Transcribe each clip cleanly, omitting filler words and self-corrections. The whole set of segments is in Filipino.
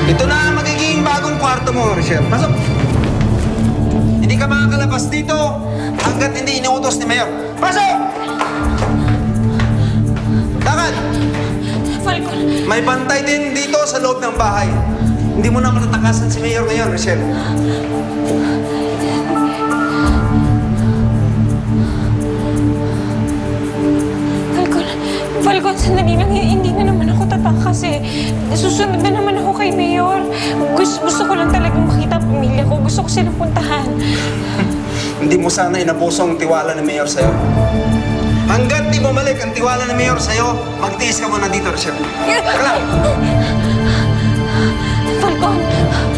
Ito na ang magiging bagong kwarto mo, Rochelle. Pasok! Hindi ka makakalabas dito hanggat hindi inuutos ni Mayor. Pasok! Lakad! Falcon! May bantay din dito sa loob ng bahay. Hindi mo na matatakasan si Mayor ngayon, Rochelle. Falcon, sandali lang. Hindi na naman ako tatakas eh. Susunod na naman ako kay Mayor. Gusto ko lang talagang makita ang pamilya ko. Gusto ko silang puntahan. Hindi mo sana inabuso ang tiwala ng Mayor sa'yo. Hanggat di bumalik ang tiwala ng Mayor sa'yo, magtiis ka muna dito, Rochelle. Tara lang! Falcon!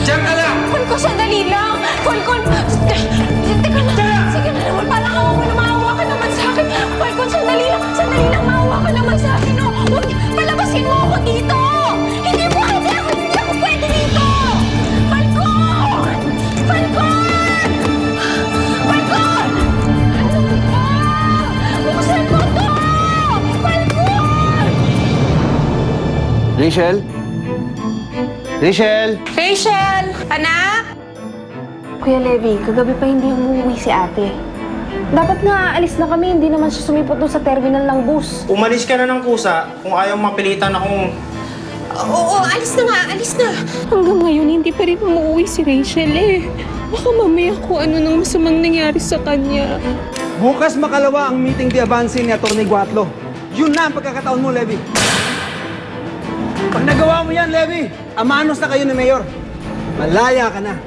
Diyan ka lang! Falcon, sandali lang! Falcon! Teka na! Sige na naman, parang awa mo na maawa ka naman sa akin. Falcon, sandali lang! Sandali lang, maawa ka naman sa akin. Oh. Huwag, palabasin mo ako dito! Hindi mo kasi ako, hindi ako pwede dito! Falcon! Falcon! Falcon! Ano ba? Buksan mo to! Falcon! Rachel? Rachel! Rachel! Anak! Kuya Levi, kagabi pa hindi umuwi si ate. Dapat nga aalis na kami, hindi naman siya sumipot doon sa terminal ng bus. Umalis ka na ng kusa kung ayaw mapilitan akong... Oo, alis na nga, alis na. Hanggang ngayon, hindi pa rin umuwi si Rachel eh. Baka mamaya kung ano nang masamang nangyari sa kanya. Bukas makalawa ang meeting di avance ni Atty. Guatlo. Yun na ang pagkakataon mo, Levi. Pag nagawa mo yan, Levi, amanos na kayo ni Mayor. Malaya ka na.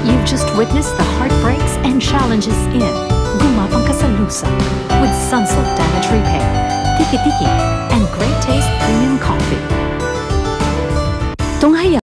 You've just witnessed the heartbreaks and challenges in Gumapang Ka sa Lusa with Sunsilk Damage Repair, Tiki Tiki, and Great